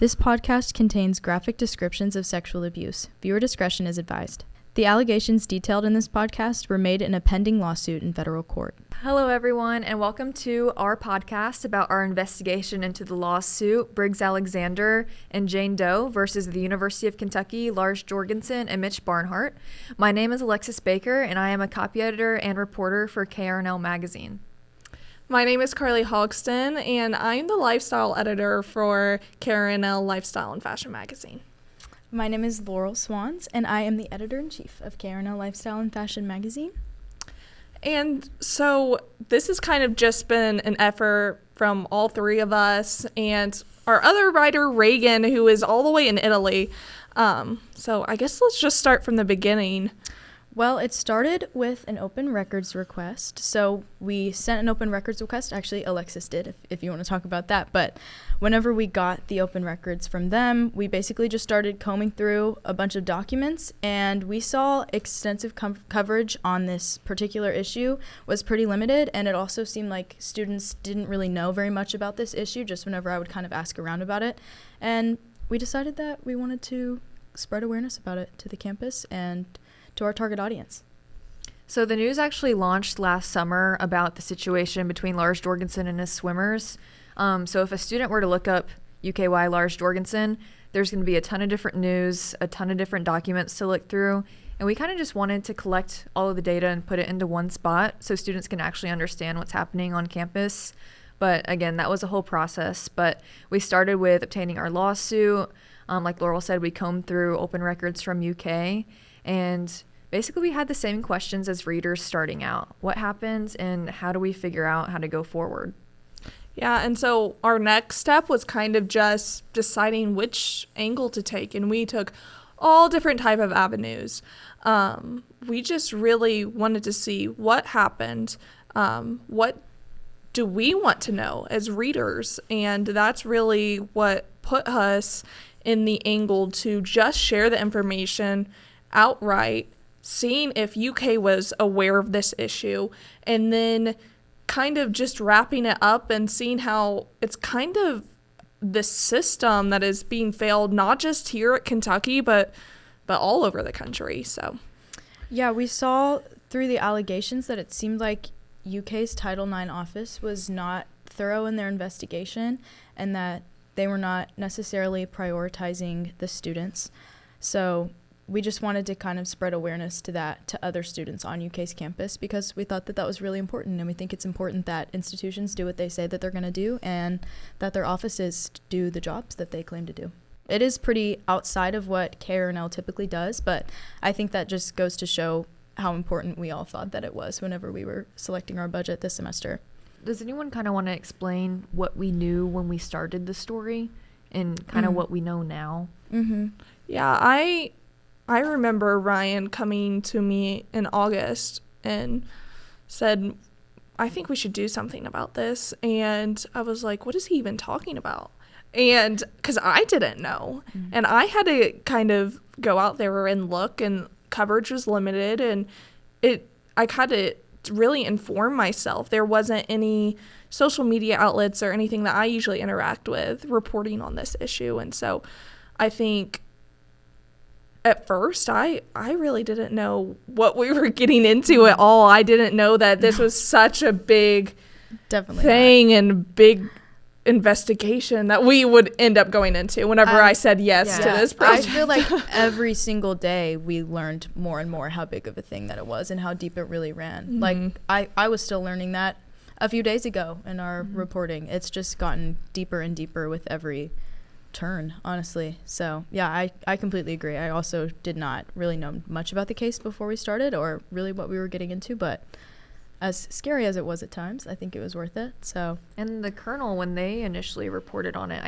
This podcast contains graphic descriptions of sexual abuse. Viewer discretion is advised. The allegations detailed in this podcast were made in a pending lawsuit in federal court. Hello, everyone, and welcome to our podcast about our investigation into the lawsuit Briggs Alexander and Jane Doe versus the University of Kentucky, Lars Jorgenson and Mitch Barnhart. My name is Alexis Baker, and I am a copy editor and reporter for KRNL magazine. My name is Carlee Hogsten, and I'm the lifestyle editor for KRNL Lifestyle and Fashion magazine. My name is Laurel Swanz, and I am the editor-in-chief of KRNL Lifestyle and Fashion magazine. And so this has kind of just been an effort from all three of us and our other writer, Reagan, who is all the way in Italy. So I guess let's just start from the beginning. Well, it started with an open records request. So we sent an open records request. Actually, Alexis did, if you want to talk about that. But whenever we got the open records from them, we basically just started combing through a bunch of documents, and we saw extensive coverage on this particular issue was pretty limited, and it also seemed like students didn't really know very much about this issue, just whenever I would kind of ask around about it. And we decided that we wanted to spread awareness about it to the campus and to our target audience. So the news actually launched last summer about the situation between Lars Jorgenson and his swimmers. So if a student were to look up UKY Lars Jorgenson, there's going to be a ton of different news, a ton of different documents to look through. And we kind of just wanted to collect all of the data and put it into one spot so students can actually understand what's happening on campus. But again, that was a whole process. But we started with obtaining our lawsuit. Like Laurel said, we combed through open records from UK. And basically we had the same questions as readers starting out. What happens and how do we figure out how to go forward? Yeah, and so our next step was kind of just deciding which angle to take, and we took all different type of avenues. We just really wanted to see what happened, what do we want to know as readers, and that's really what put us in the angle to just share the information outright, seeing if UK was aware of this issue, and then kind of just wrapping it up and seeing how it's kind of the system that is being failed, not just here at Kentucky, but all over the country. So yeah, we saw through the allegations that it seemed like UK's Title IX office was not thorough in their investigation and that they were not necessarily prioritizing the students. So we just wanted to kind of spread awareness to that to other students on UK's campus because we thought that that was really important, and we think it's important that institutions do what they say that they're going to do and that their offices do the jobs that they claim to do. It is pretty outside of what KRNL typically does, but I think that just goes to show how important we all thought that it was whenever we were selecting our budget this semester. Does anyone kind of want to explain what we knew when we started the story and kind of what we know now? Mm-hmm. Yeah, I remember Ryan coming to me in August and said, I think we should do something about this. And I was like, what is he even talking about? And because I didn't know. Mm-hmm. And I had to kind of go out there and look, and coverage was limited. And I had to really inform myself. There wasn't any social media outlets or anything that I usually interact with reporting on this issue. And so I think at first, I really didn't know what we were getting into at all. I didn't know that this was such a big thing and big investigation that we would end up going into whenever I said yes to this project. I feel like every single day we learned more and more how big of a thing that it was and how deep it really ran. Mm-hmm. Like I was still learning that a few days ago in our reporting. It's just gotten deeper and deeper with every turn, honestly. So yeah, I completely agree. I also did not really know much about the case before we started or really what we were getting into, but as scary as it was at times, I think it was worth it. So, and the Colonel, when they initially reported on it,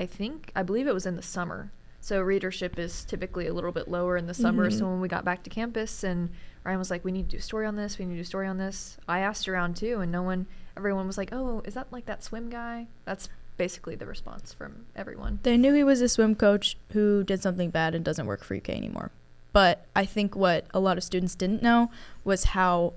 I believe it was in the summer, so readership is typically a little bit lower in the summer. So when we got back to campus and Ryan was like, we need to do a story on this, I asked around too, and everyone was like, oh, is that like that swim guy? That's basically the response from everyone. They knew he was a swim coach who did something bad and doesn't work for UK anymore. But I think what a lot of students didn't know was how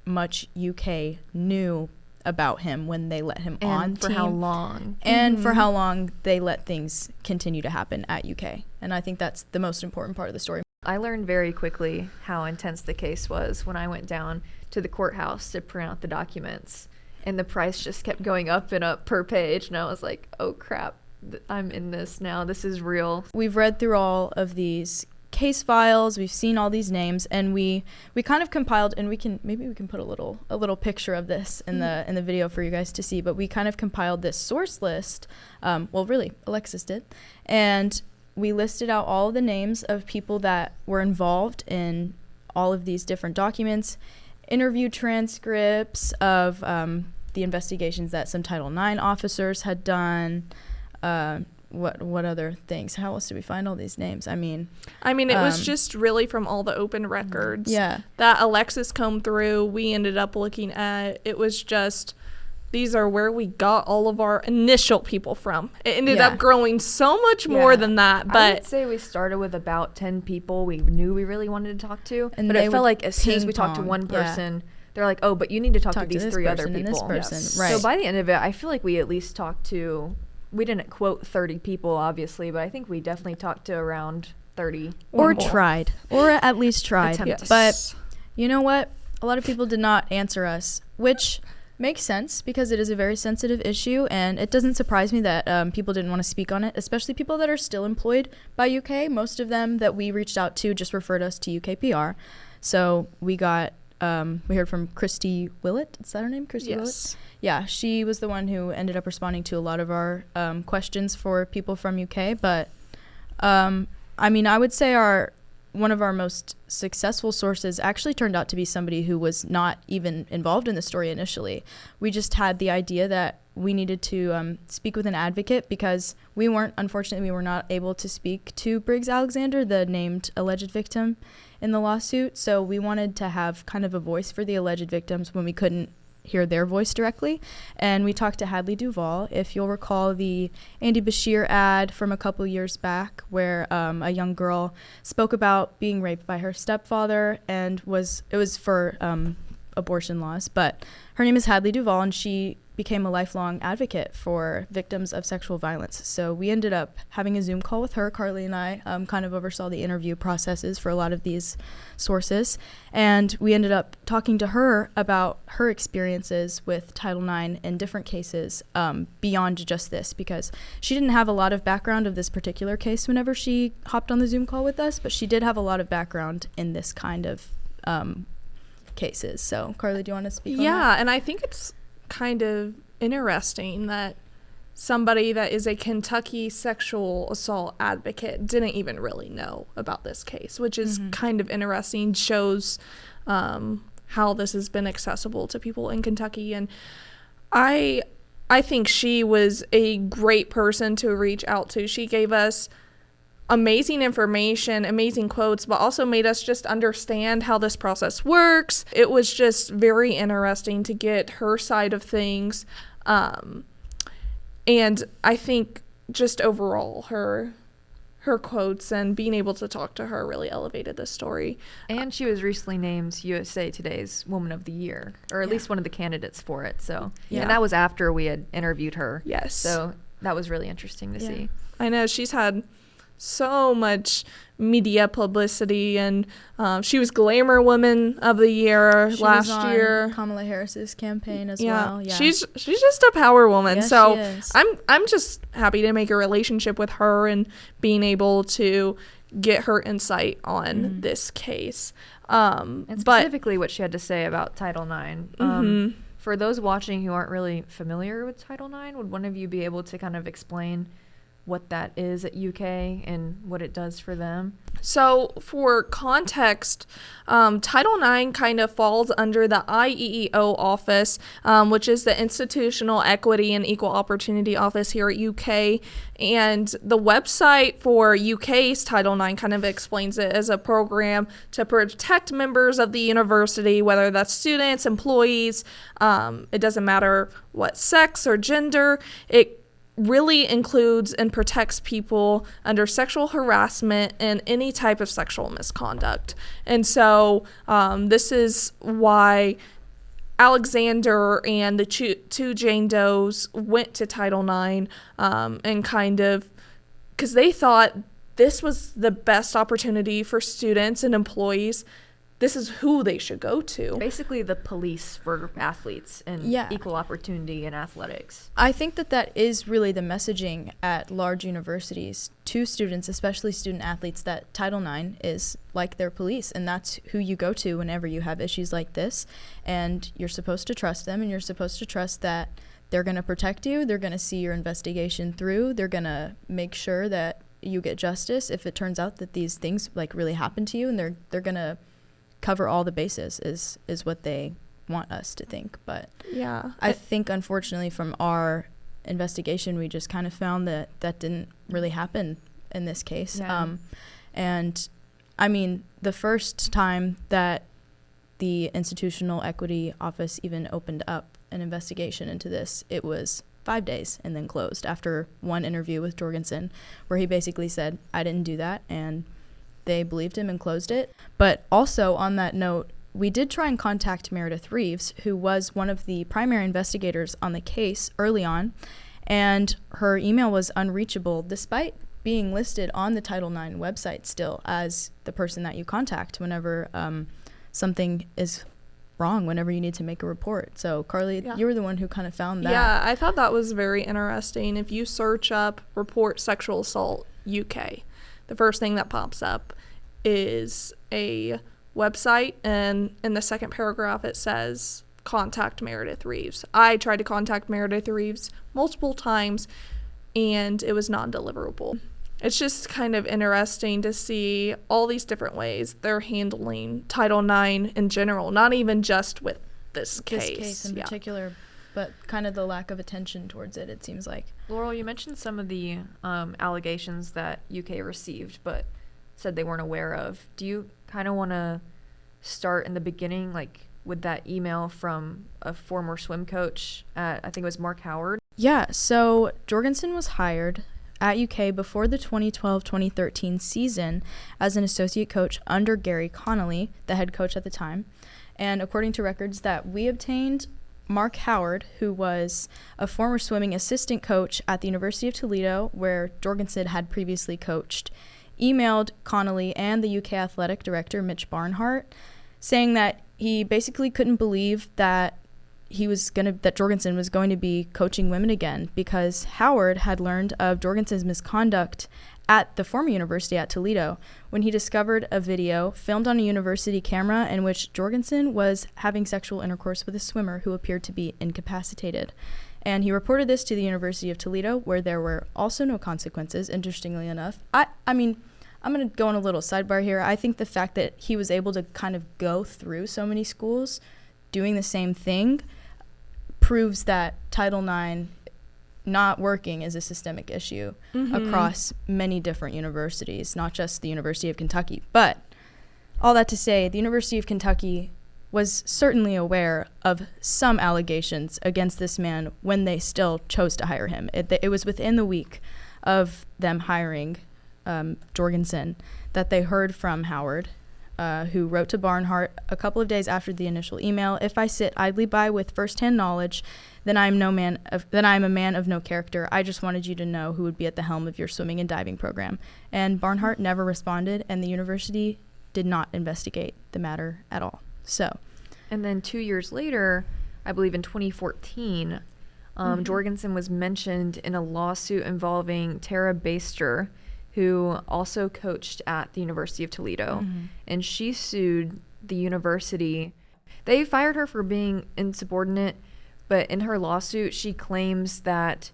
much UK knew about him when they let him on And for team. how long. And for how long they let things continue to happen at UK. And I think that's the most important part of the story. I learned very quickly how intense the case was when I went down to the courthouse to print out the documents. And the price just kept going up and up per page. And I was like, oh, crap, I'm in this now. This is real. We've read through all of these case files, we've seen all these names, and we kind of compiled, and we can put a little picture of this in the video for you guys to see, but we kind of compiled this source list, well, really Alexis did, and we listed out all of the names of people that were involved in all of these different documents, interview transcripts of the investigations that some Title IX officers had done. What other things? How else did we find all these names? I mean, it was just really from all the open records that Alexis combed through. We ended up looking at. It was just, these are where we got all of our initial people from. It ended up growing so much more than that. But I would say we started with about 10 people we knew we really wanted to talk to. And but it felt like as soon as we talked to one person, they're like, oh, but you need to talk to these 3 other people. This person. Yes. Right. So by the end of it, I feel like we at least talked to, we didn't quote 30 people, obviously, but I think we definitely talked to around 30. Or people. tried. Or at least tried. Attempted. But you know what? A lot of people did not answer us, which makes sense because it is a very sensitive issue, and it doesn't surprise me that people didn't want to speak on it, especially people that are still employed by UK. Most of them that we reached out to just referred us to UKPR. So we heard from Christy Willett. Is that her name? Christy Willett? Yeah, she was the one who ended up responding to a lot of our questions for people from UK. But, I would say one of our most successful sources actually turned out to be somebody who was not even involved in the story initially. We just had the idea that we needed to speak with an advocate because unfortunately, we were not able to speak to Briggs Alexander, the named alleged victim in the lawsuit. So we wanted to have kind of a voice for the alleged victims when we couldn't hear their voice directly. And we talked to Hadley Duvall. If you'll recall the Andy Bashir ad from a couple years back where a young girl spoke about being raped by her stepfather, and it was for abortion laws, but her name is Hadley Duvall, and she became a lifelong advocate for victims of sexual violence. So we ended up having a Zoom call with her. Carlee and I kind of oversaw the interview processes for a lot of these sources. And we ended up talking to her about her experiences with Title IX in different cases beyond just this, because she didn't have a lot of background of this particular case whenever she hopped on the Zoom call with us, but she did have a lot of background in this kind of cases. So Carlee, do you want to speak on that? Yeah, and I think it's kind of interesting that somebody that is a Kentucky sexual assault advocate didn't even really know about this case, which is kind of interesting, shows how this has been accessible to people in Kentucky. And I think she was a great person to reach out to. She gave us amazing information, amazing quotes, but also made us just understand how this process works. It was just very interesting to get her side of things. And I think just overall her quotes and being able to talk to her really elevated this story. And she was recently named USA Today's Woman of the Year, or at least one of the candidates for it. So, and that was after we had interviewed her. Yes. So that was really interesting to see. I know she's had so much media publicity, and she was Glamour Woman of the Year last year. Kamala Harris's campaign as well. Yeah, she's just a power woman. Yes, so she is. I'm just happy to make a relationship with her and being able to get her insight on this case. And specifically what she had to say about Title IX. For those watching who aren't really familiar with Title IX, would one of you be able to kind of explain what that is at UK and what it does for them? So for context, Title IX kind of falls under the IEEO office, which is the Institutional Equity and Equal Opportunity Office here at UK. And the website for UK's Title IX kind of explains it as a program to protect members of the university, whether that's students, employees, it doesn't matter what sex or gender. It really includes and protects people under sexual harassment and any type of sexual misconduct. And so this is why Alexander and the two Jane Does went to Title IX and kind of, because they thought this was the best opportunity for students and employees. This is who they should go to. Basically the police for athletes and equal opportunity in athletics. I think that is really the messaging at large universities to students, especially student athletes, that Title IX is like their police, and that's who you go to whenever you have issues like this. And you're supposed to trust them, and you're supposed to trust that they're going to protect you, they're going to see your investigation through, they're going to make sure that you get justice if it turns out that these things like really happen to you, and they're going to cover all the bases is what they want us to think. But yeah, I think unfortunately from our investigation we just kind of found that didn't really happen in this case. And I mean, the first time that the Institutional Equity Office even opened up an investigation into this, it was 5 days and then closed after one interview with Jorgenson where he basically said, I didn't do that, and they believed him and closed it. But also on that note, we did try and contact Meredith Reeves, who was one of the primary investigators on the case early on, and her email was unreachable despite being listed on the Title IX website still as the person that you contact whenever something is wrong, whenever you need to make a report. So Carlee, you were the one who kind of found that. Yeah, I thought that was very interesting. If you search up report sexual assault UK, the first thing that pops up is a website, and in the second paragraph it says contact Meredith Reeves. I tried to contact Meredith Reeves multiple times and it was non-deliverable. It's just kind of interesting to see all these different ways they're handling Title IX in general, not even just with this case. This case in particular, but kind of the lack of attention towards it, it seems like. Laurel, you mentioned some of the allegations that UK received, but said they weren't aware of. Do you kind of want to start in the beginning, like with that email from a former swim coach at, I think it was Mark Howard? Yeah, so Jorgenson was hired at UK before the 2012-2013 season as an associate coach under Gary Connolly, the head coach at the time. And according to records that we obtained, Mark Howard, who was a former swimming assistant coach at the University of Toledo, where Jorgenson had previously coached, emailed Connolly and the UK athletic director, Mitch Barnhart, saying that he basically couldn't believe that Jorgenson was going to be coaching women again, because Howard had learned of Jorgenson's misconduct at the former university at Toledo when he discovered a video filmed on a university camera in which Jorgenson was having sexual intercourse with a swimmer who appeared to be incapacitated. And he reported this to the University of Toledo, where there were also no consequences, interestingly enough. I mean, I'm going to go on a little sidebar here. I think the fact that he was able to kind of go through so many schools doing the same thing proves that Title IX not working is a systemic issue across many different universities, not just the University of Kentucky. But all that to say, the University of Kentucky was certainly aware of some allegations against this man when they still chose to hire him. It was within the week of them hiring Jorgenson that they heard from Howard, who wrote to Barnhart a couple of days after the initial email, "If I sit idly by with first-hand knowledge, then I am a man of no character. I just wanted you to know who would be at the helm of your swimming and diving program." And Barnhart never responded, and the university did not investigate the matter at all. So, and then 2 years later, I believe in 2014, Jorgenson was mentioned in a lawsuit involving Tara Baster, who also coached at the University of Toledo, and she sued the university. They fired her for being insubordinate, but in her lawsuit, she claims that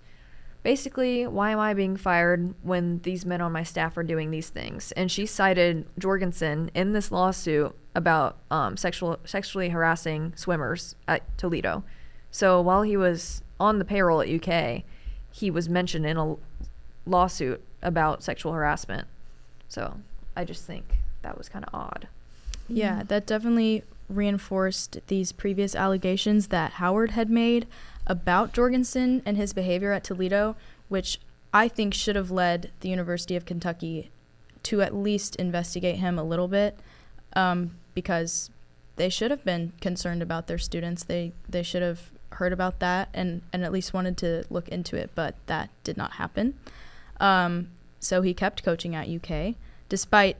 basically, why am I being fired when these men on my staff are doing these things? And she cited Jorgenson in this lawsuit about sexually harassing swimmers at Toledo. So while he was on the payroll at UK, he was mentioned in a lawsuit about sexual harassment. So I just think that was kind of odd. Yeah, that definitely reinforced these previous allegations that Howard had made about Jorgenson and his behavior at Toledo, which I think should have led the University of Kentucky to at least investigate him a little bit, because they should have been concerned about their students. They should have heard about that and at least wanted to look into it, but that did not happen. So he kept coaching at UK despite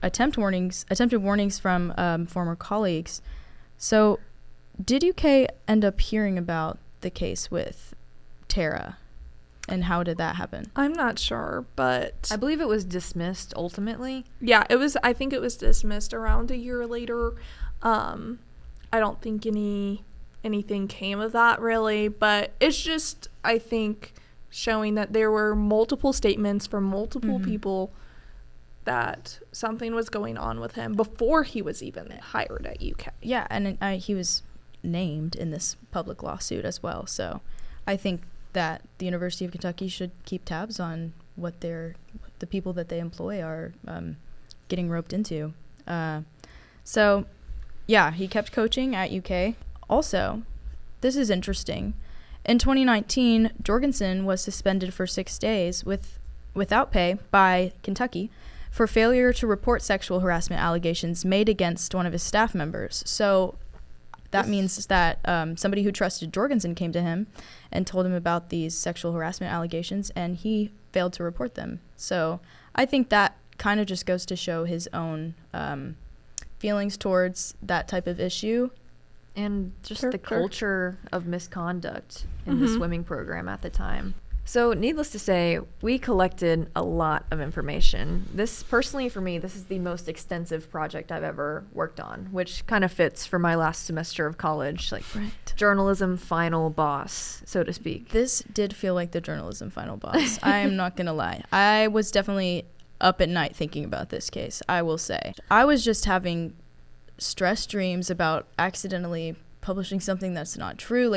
attempted warnings from former colleagues. So did UK end up hearing about the case with Tara, and how did that happen? I'm not sure, but I believe it was dismissed ultimately. yeah, I think it was dismissed around a year later. I don't think anything came of that really, but it's just, I think, showing that there were multiple statements from multiple people that something was going on with him before he was even hired at UK. Yeah, and he was named in this public lawsuit as well. So I think that the University of Kentucky should keep tabs on what the people that they employ are getting roped into. So yeah, he kept coaching at UK. Also, this is interesting. In 2019, Jorgenson was suspended for 6 days without pay by Kentucky for failure to report sexual harassment allegations made against one of his staff members. So that means that somebody who trusted Jorgenson came to him and told him about these sexual harassment allegations, and he failed to report them. So I think that kind of just goes to show his own feelings towards that type of issue. And just the culture of misconduct in the swimming program at the time. So needless to say, we collected a lot of information. This, personally for me, this is the most extensive project I've ever worked on, which kind of fits for my last semester of college, like journalism final boss, so to speak. This did feel like the journalism final boss. I am not going to lie. I was definitely up at night thinking about this case, I will say. I was just having stress dreams about accidentally publishing something that's not true.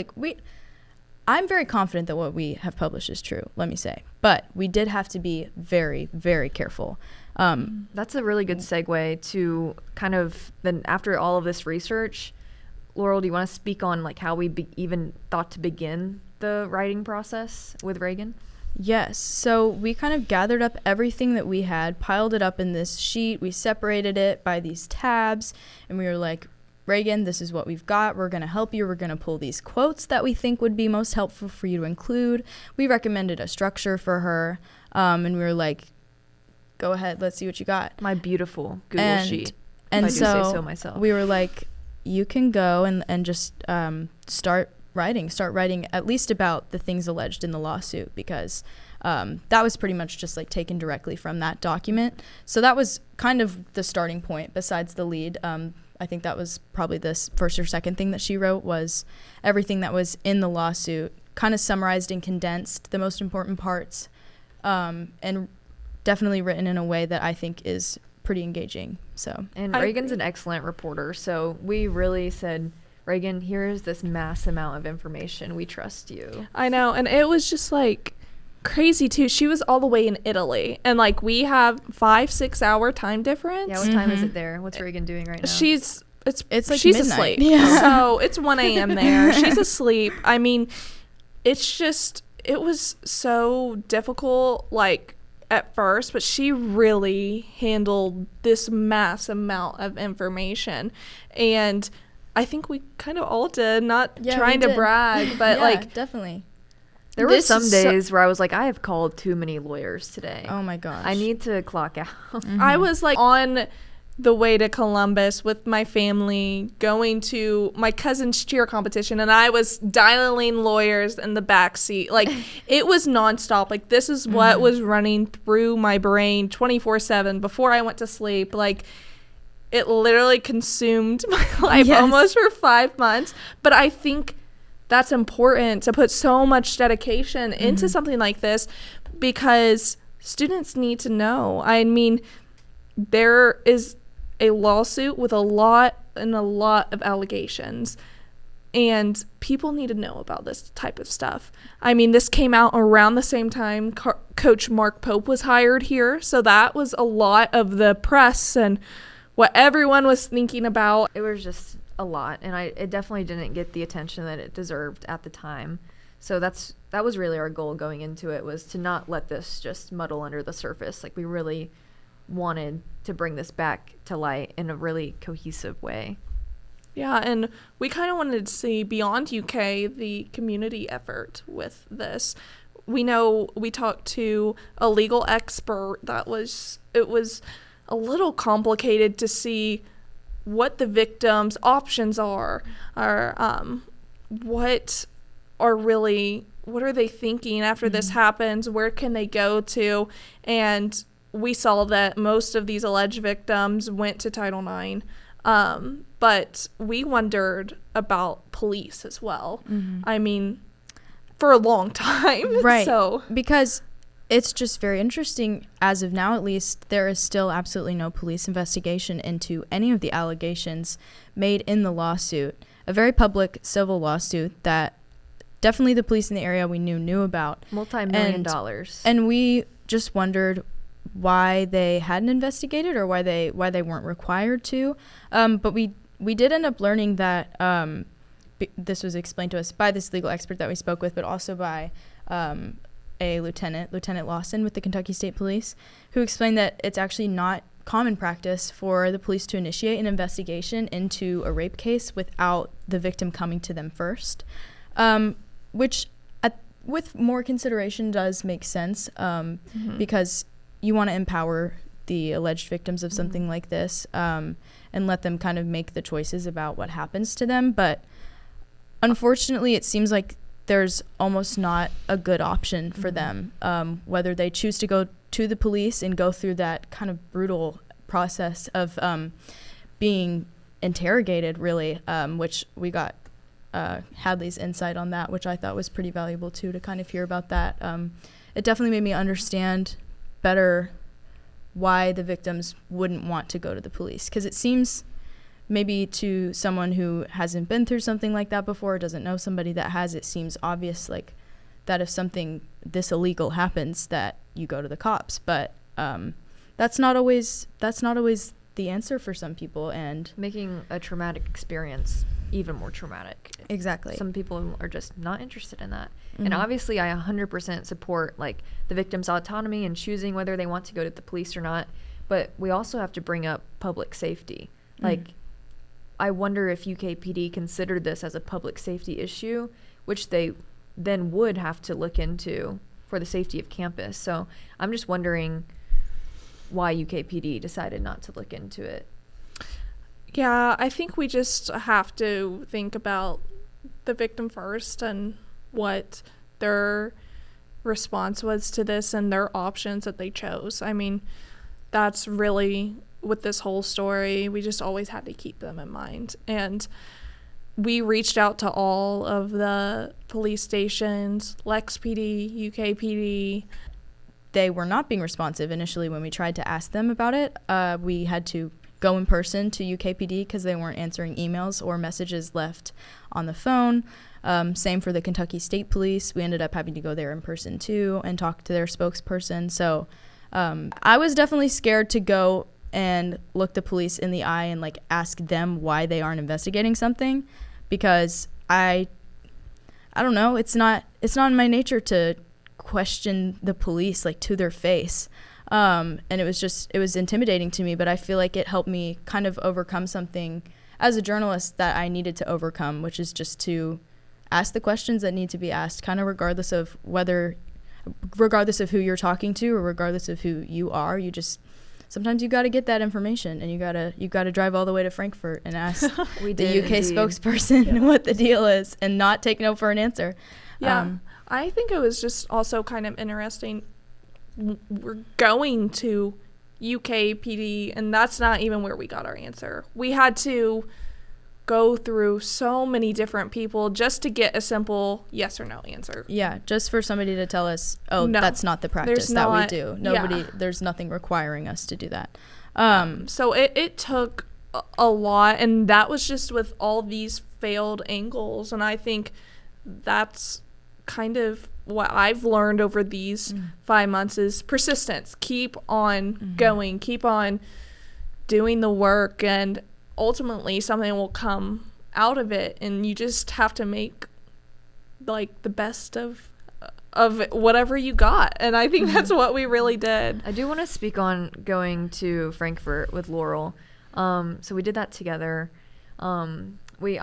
I'm very confident that what we have published is true, let me say, but we did have to be very, very careful. That's a really good segue to kind of then after all of this research. Laurel, do you want to speak on like how we even thought to begin the writing process with Reagan? Yes. So we kind of gathered up everything that we had, piled it up in this sheet. We separated it by these tabs, and we were like, Reagan, this is what we've got. We're going to help you. We're going to pull these quotes that we think would be most helpful for you to include. We recommended a structure for her, and we were like, go ahead, let's see what you got. My beautiful Google sheet. And if I do say so myself. We were like, you can go and just start writing at least about the things alleged in the lawsuit, because that was pretty much just like taken directly from that document. So that was kind of the starting point besides the lead. I think that was probably the first or second thing that she wrote, was everything that was in the lawsuit, kind of summarized and condensed the most important parts, and definitely written in a way that I think is pretty engaging. And Reagan's an excellent reporter, so we really said, Reagan, here's this mass amount of information. We trust you. I know, and it was just like crazy too. She was all the way in Italy, and like we have 5-6 hour time difference. Yeah, what time is it there? What's Reagan doing right now? It's like she's midnight. Asleep. Yeah. So it's 1 a.m. there. She's asleep. I mean, it was so difficult like at first, but she really handled this mass amount of information, and I think we kind of all did, not trying to brag, but like definitely. There were some days where I was like, I have called too many lawyers today. Oh my gosh. I need to clock out. I was like on the way to Columbus with my family, going to my cousin's cheer competition, and I was dialing lawyers in the back seat. Like it was nonstop. Like this is what was running through my brain 24/7 before I went to sleep. Like it literally consumed my life almost for 5 months. But I think that's important to put so much dedication into something like this, because students need to know. I mean, there is a lawsuit with a lot of allegations, and people need to know about this type of stuff. I mean, this came out around the same time Coach Mark Pope was hired here, so that was a lot of the press and what everyone was thinking about. It was just a lot, and it definitely didn't get the attention that it deserved at the time. So that was really our goal going into it, was to not let this just muddle under the surface. Like we really wanted to bring this back to light in a really cohesive way. Yeah, and we kind of wanted to see beyond UK the community effort with this. We know we talked to a legal expert it was a little complicated to see what the victims' options are what are they thinking after this happens, where can they go to, and we saw that most of these alleged victims went to Title IX. But we wondered about police as well. I mean, for a long time. Right. So because it's just very interesting. As of now, at least, there is still absolutely no police investigation into any of the allegations made in the lawsuit. A very public civil lawsuit that definitely the police in the area we knew about. Multi-million dollars. And we just wondered why they hadn't investigated or why they weren't required to. But we did end up learning that this was explained to us by this legal expert that we spoke with, but also by a Lieutenant Lawson with the Kentucky State Police, who explained that it's actually not common practice for the police to initiate an investigation into a rape case without the victim coming to them first, which with more consideration does make sense, because you want to empower the alleged victims of something like this, and let them kind of make the choices about what happens to them. But unfortunately, it seems like there's almost not a good option for them, whether they choose to go to the police and go through that kind of brutal process of being interrogated, really, which we got Hadley's insight on that, which I thought was pretty valuable too, to kind of hear about that. It definitely made me understand better why the victims wouldn't want to go to the police, because it seems maybe to someone who hasn't been through something like that before, doesn't know somebody that has, it seems obvious like that if something this illegal happens that you go to the cops, but that's not always the answer for some people, and making a traumatic experience even more traumatic. Exactly. Some people are just not interested in that. And obviously I 100% support like the victim's autonomy and choosing whether they want to go to the police or not, but we also have to bring up public safety. Like, I wonder if UKPD considered this as a public safety issue, which they then would have to look into for the safety of campus. So I'm just wondering why UKPD decided not to look into it. yeah, I think we just have to think about the victim first and what their response was to this and their options that they chose. I mean, that's really with this whole story, we just always had to keep them in mind. And we reached out to all of the police stations, Lex PD, UKPD. They were not being responsive initially when we tried to ask them about it. We had to go in person to UKPD because they weren't answering emails or messages left on the phone. Same for the Kentucky State Police. We ended up having to go there in person too and talk to their spokesperson. So I was definitely scared to go and look the police in the eye and like ask them why they aren't investigating something, because I don't know, it's not in my nature to question the police like to their face. And it was intimidating to me, but I feel like it helped me kind of overcome something as a journalist that I needed to overcome, which is just to ask the questions that need to be asked, kind of regardless of who you're talking to or regardless of who you are. Sometimes you got to get that information, and you got to drive all the way to Frankfurt and ask the UK spokesperson what the deal is, and not take no for an answer. Yeah, I think it was just also kind of interesting. We're going to UKPD, and that's not even where we got our answer. We had to go through so many different people just to get a simple yes or no answer. Yeah, just for somebody to tell us, no, that's not the practice we do. There's nothing requiring us to do that. So it took a lot, and that was just with all these failed angles, and I think that's kind of what I've learned over these 5 months is persistence. Keep on going, keep on doing the work, and ultimately something will come out of it, and you just have to make like the best of whatever you got. And I think that's what we really did. I do want to speak on going to Frankfurt with Laurel. So we did that together. we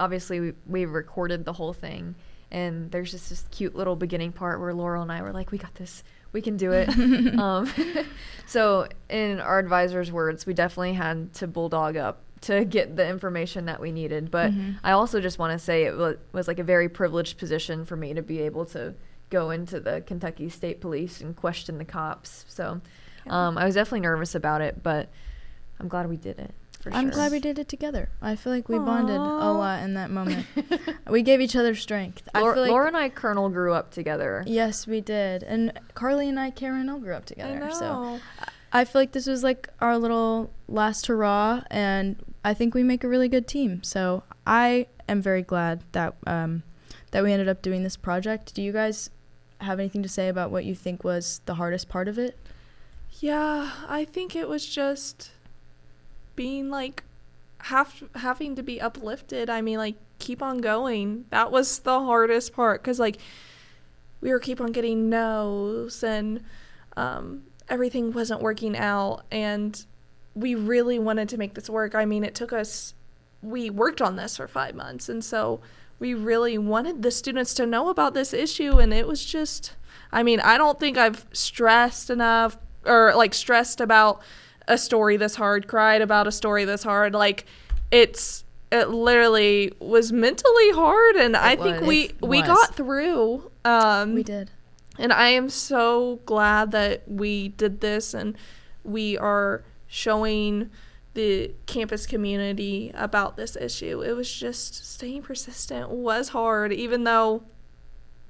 recorded the whole thing, and there's just this cute little beginning part where Laurel and I were like, we got this, we can do it. So in our advisor's words, we definitely had to bulldog up to get the information that we needed. But I also just want to say it was like a very privileged position for me to be able to go into the Kentucky State Police and question the cops. So I was definitely nervous about it, but I'm glad we did it. I'm glad we did it together. I feel like we bonded a lot in that moment. We gave each other strength. Laura and I, Colonel, grew up together. Yes, we did. And Carlee and I, KRNL, grew up together. I know. So I feel like this was like our little last hurrah, and I think we make a really good team. So I am very glad that that we ended up doing this project. Do you guys have anything to say about what you think was the hardest part of it? Yeah, I think it was just being like having to be uplifted. I mean, like, keep on going. That was the hardest part, because like we were keep on getting no's, and everything wasn't working out, and we really wanted to make this work. I mean, we worked on this for 5 months, and so we really wanted the students to know about this issue. And it was just, I mean, I don't think I've stressed enough, or like stressed about a story this hard, cried about a story this hard. Like, it literally was mentally hard, and I think we got through. We did. And I am so glad that we did this, and we are showing the campus community about this issue. It was just, staying persistent was hard, even though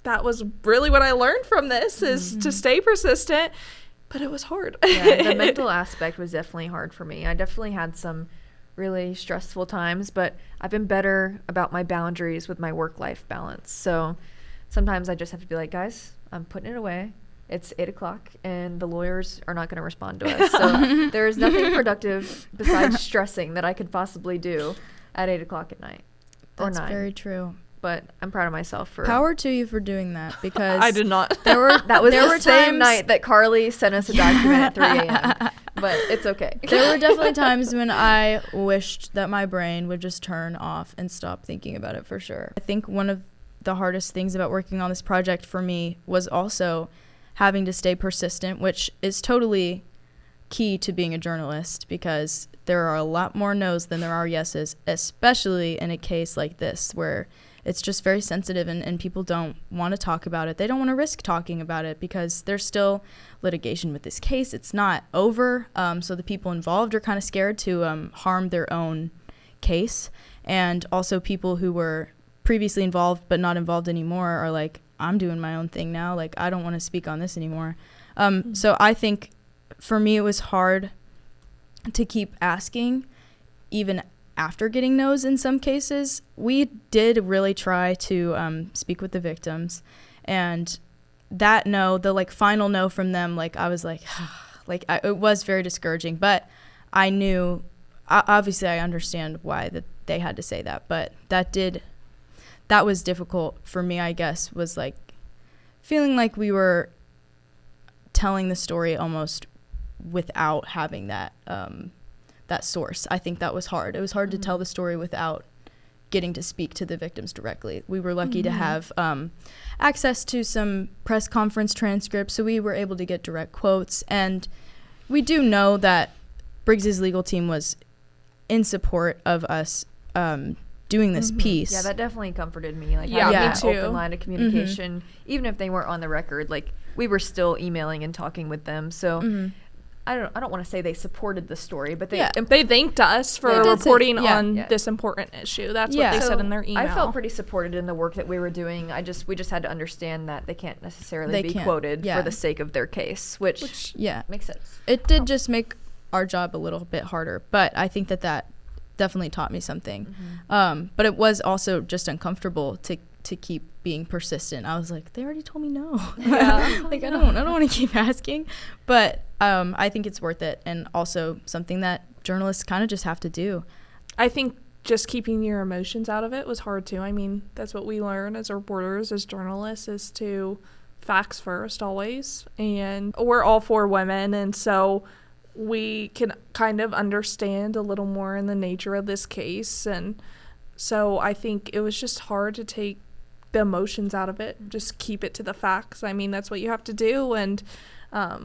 that was really what I learned from this, is to stay persistent. But it was hard. Yeah, the mental aspect was definitely hard for me. I definitely had some really stressful times, but I've been better about my boundaries with my work-life balance. So sometimes I just have to be like, guys, I'm putting it away. It's 8 o'clock, and the lawyers are not going to respond to us. So there is nothing productive besides stressing that I could possibly do at 8 o'clock at night. That's or 9. very true. But I'm proud of myself for power to you for doing that, because I did not. That was the same night that Carlee sent us a document at 3 a.m. But it's okay. There were definitely times when I wished that my brain would just turn off and stop thinking about it, for sure. I think one of the hardest things about working on this project for me was also having to stay persistent, which is totally key to being a journalist, because there are a lot more no's than there are yeses, especially in a case like this where it's just very sensitive, and people don't want to talk about it. They don't want to risk talking about it because there's still litigation with this case. It's not over. So the people involved are kind of scared to harm their own case. And also people who were previously involved but not involved anymore are like, I'm doing my own thing now. Like, I don't want to speak on this anymore. So I think for me it was hard to keep asking, even after getting no's in some cases. We did really try to speak with the victims, and that no, the like final no from them, like I was like, it was very discouraging, but I knew, obviously I understand why that they had to say that, but that was difficult for me, I guess, was like feeling like we were telling the story almost without having that that source. I think that was hard. It was hard to tell the story without getting to speak to the victims directly. We were lucky to have access to some press conference transcripts, so we were able to get direct quotes. And we do know that Briggs's legal team was in support of us doing this piece. Yeah, that definitely comforted me. Like, yeah, having me too. an open line of communication, even if they weren't on the record, like we were still emailing and talking with them. So I don't want to say they supported the story, but they thanked us for reporting on this important issue. That's what they said in their email. I felt pretty supported in the work that we were doing. We just had to understand that they can't necessarily be quoted for the sake of their case, which makes sense. It did just make our job a little bit harder, but I think that definitely taught me something. But it was also just uncomfortable to keep being persistent. I was like, they already told me no. Like I don't want to keep asking, but I think it's worth it, and also something that journalists kind of just have to do. I think just keeping your emotions out of it was hard too. I mean, that's what we learn as reporters, as journalists, is to facts first always. And we're all 4 women, and so we can kind of understand a little more in the nature of this case. And So I think it was just hard to take the emotions out of it, just keep it to the facts. I mean, that's what you have to do. And I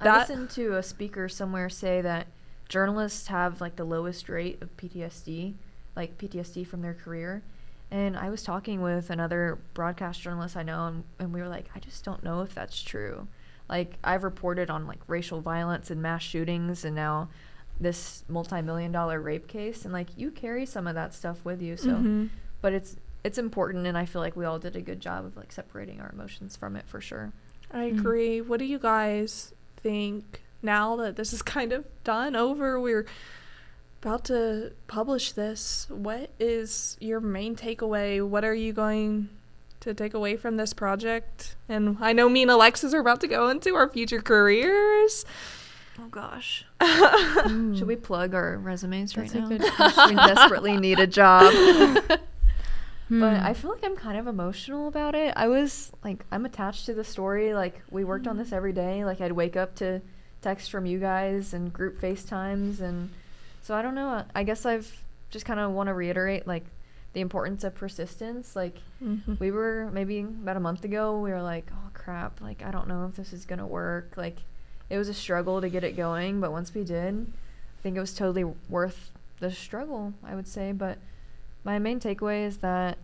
listened to a speaker somewhere say that journalists have like the lowest rate of PTSD, like PTSD from their career. And I was talking with another broadcast journalist I know, and we were like, I just don't know if that's true. Like, I've reported on like racial violence and mass shootings, and now this multi-million-dollar rape case, and like you carry some of that stuff with you. So, but it's important, and I feel like we all did a good job of like separating our emotions from it for sure. I agree. What do you guys think now that this is kind of done over? We're about to publish this. What is your main takeaway? What are you going to take away from this project? And I know me and Alexis are about to go into our future careers. Oh gosh. Should we plug our resumes right now? That's a good question. We desperately need a job. But I feel like I'm kind of emotional about it. I'm attached to the story. Like, we worked on this every day. Like, I'd wake up to texts from you guys and group FaceTimes. And so I don't know. I guess I've just kind of want to reiterate, like, the importance of persistence. Like, we were maybe about a month ago, we were like, oh, crap. Like, I don't know if this is going to work. Like, it was a struggle to get it going. But once we did, I think it was totally worth the struggle, I would say. But my main takeaway is that,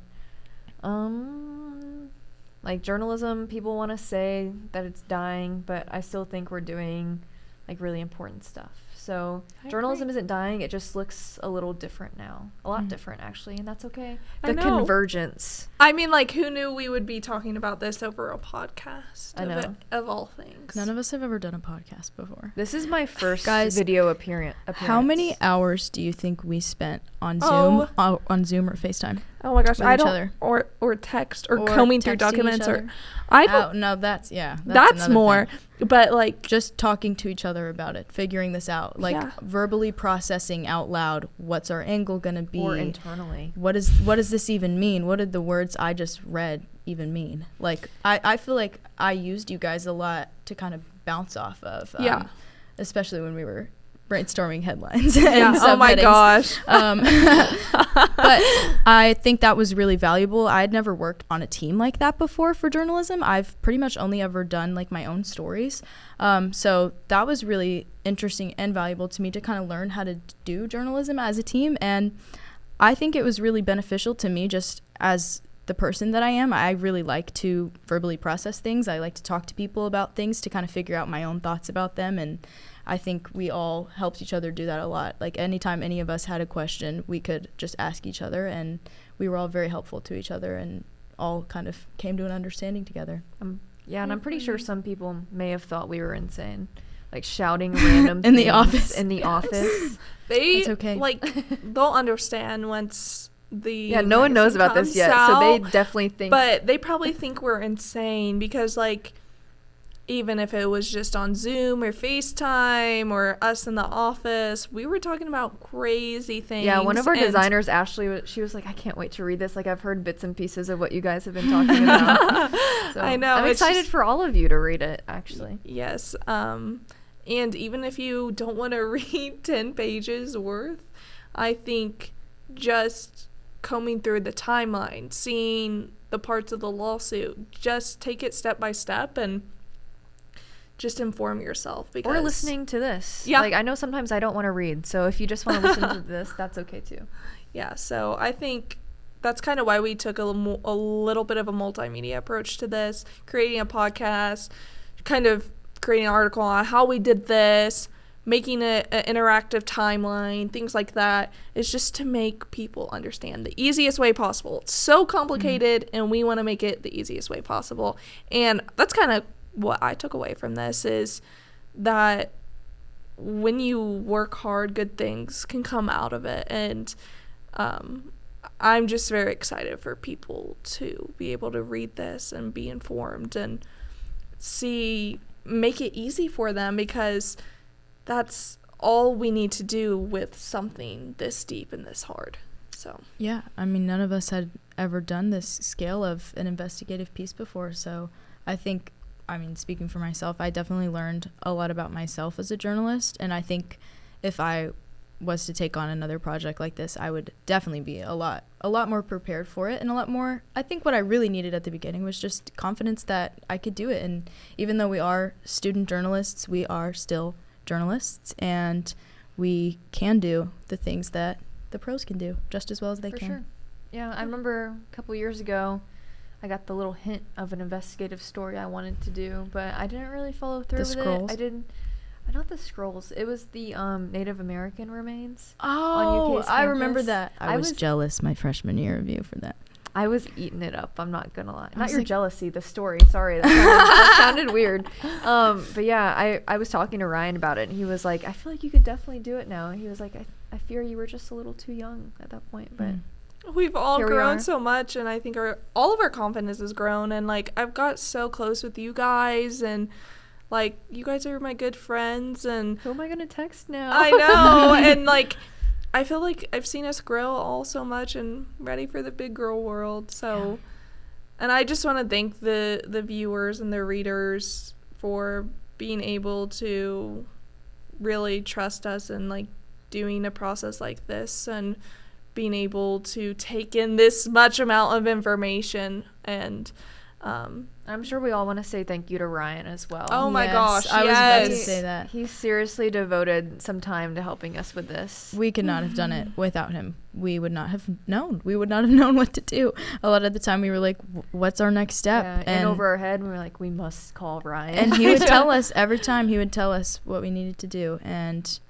like, journalism, people want to say that it's dying, but I still think we're doing, like, really important stuff. So journalism isn't dying. It just looks a little different now. A lot different, actually, and that's okay. I The know. Convergence. I mean, like, who knew we would be talking about this over a podcast? I know. Of all things. None of us have ever done a podcast before. This is my first Guys, video appearance. How many hours do you think we spent on Oh. Zoom, on Zoom or FaceTime? Oh my gosh, with I each don't, other. or text or combing through texting documents each or other? I don't. Oh, no, that's That's another more, thing. but like Just talking to each other about it, figuring this out, like verbally processing out loud. What's our angle gonna be? Or internally. What does this even mean? What did the words I just read even mean? Like, I feel like I used you guys a lot to kind of bounce off of. Especially when we were brainstorming headlines and oh my gosh. But I think that was really valuable. I had never worked on a team like that before for journalism. I've pretty much only ever done like my own stories. So that was really interesting and valuable to me to kind of learn how to do journalism as a team. And I think it was really beneficial to me just as the person that I am. I really like to verbally process things. I like to talk to people about things to kind of figure out my own thoughts about them. And I think we all helped each other do that a lot. Like, anytime any of us had a question, we could just ask each other, and we were all very helpful to each other and all kind of came to an understanding together. Yeah, and I'm pretty sure some people may have thought we were insane, like shouting random In the things office. In the office. They That's okay. like they'll understand once the Yeah, no one knows magazine about this comes yet, so they definitely think. But they probably think we're insane because, like, even if it was just on Zoom or FaceTime or us in the office, we were talking about crazy things. Yeah, one of our designers, Ashley, she was like, I can't wait to read this. Like, I've heard bits and pieces of what you guys have been talking about. So I know. I'm excited for all of you to read it, actually. Yes. And even if you don't want to read 10 pages worth, I think just combing through the timeline, seeing the parts of the lawsuit, just take it step by step and just inform yourself. Because or listening to this. Yeah. Like, I know sometimes I don't want to read, so if you just want to listen to this, that's okay too. Yeah, so I think that's kind of why we took a little bit of a multimedia approach to this, creating a podcast, kind of creating an article on how we did this, making it an interactive timeline, things like that. It's just to make people understand the easiest way possible. It's so complicated, and we want to make it the easiest way possible. And that's kind of what I took away from this, is that when you work hard, good things can come out of it. And I'm just very excited for people to be able to read this and be informed and make it easy for them, because that's all we need to do with something this deep and this hard. So yeah, I mean, none of us had ever done this scale of an investigative piece before, so I think, I mean, speaking for myself, I definitely learned a lot about myself as a journalist, and I think if I was to take on another project like this, I would definitely be a lot more prepared for it, and a lot more, I think what I really needed at the beginning was just confidence that I could do it. And even though we are student journalists, we are still journalists, and we can do the things that the pros can do just as well as they can. Sure. Yeah, I remember a couple years ago, I got the little hint of an investigative story I wanted to do, but I didn't really follow through with scrolls? it. I didn't. Not the scrolls. It was the Native American remains. Oh, on UK's I remember campus. that. I was jealous my freshman year of you for that. I was eating it up. I'm not gonna lie. Not was your like- jealousy. The story. Sorry, that sounded weird. But yeah, I was talking to Ryan about it, and he was like, "I feel like you could definitely do it now." And he was like, "I fear you were just a little too young at that point." But We've all Here we grown are. so much, and I think all of our confidence has grown. And like, I've got so close with you guys, and like, you guys are my good friends, and who am I gonna text now? I know. And like, I feel like I've seen us grow all so much and ready for the big girl world. So, and I just want to thank the viewers and the readers for being able to really trust us and like doing a process like this, and being able to take in this much amount of information. And I'm sure we all want to say thank you to Ryan as well. oh my Yes, gosh, I was about to yes. say that. He seriously devoted some time to helping us with this. We could not have done it without him. We would not have known. We would not have known what to do. A lot of the time we were like, what's our next step? Yeah, and over our head, we were like, we must call Ryan. And he would tell us every time. He would tell us what we needed to do. And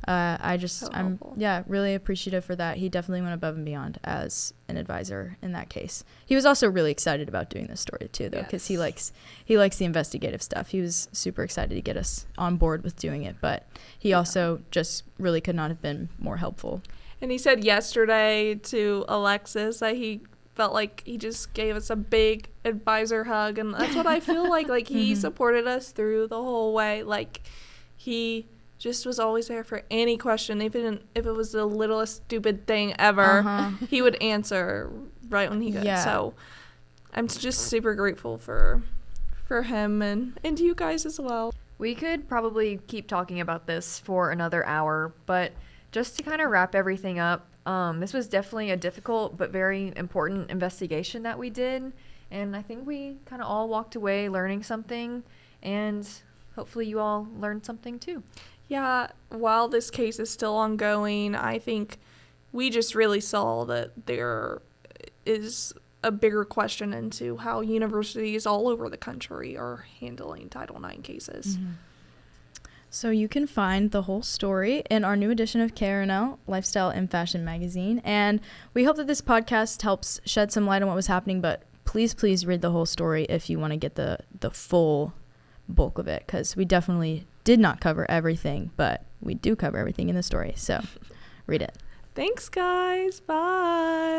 I'm helpful. really appreciative for that. He definitely went above and beyond as an advisor in that case. He was also really excited about doing this story too, though, because he likes the investigative stuff. He was super excited to get us on board with doing it, but he also just really could not have been more helpful. And he said yesterday to Alexis that he felt like he just gave us a big advisor hug, and that's what I feel like. Like, he supported us through the whole way. Like, he just was always there for any question, even if it was the littlest stupid thing ever. He would answer right when he could. Yeah. So I'm just super grateful for him and you guys as well. We could probably keep talking about this for another hour, but just to kind of wrap everything up, this was definitely a difficult but very important investigation that we did, and I think we kind of all walked away learning something, and hopefully you all learned something too. Yeah, while this case is still ongoing, I think we just really saw that there is a bigger question into how universities all over the country are handling Title IX cases. So you can find the whole story in our new edition of KRNL, Lifestyle and Fashion Magazine. And we hope that this podcast helps shed some light on what was happening, but please read the whole story if you want to get the full bulk of it, because we definitely did not cover everything, but we do cover everything in the story. So read it. Thanks, guys. Bye.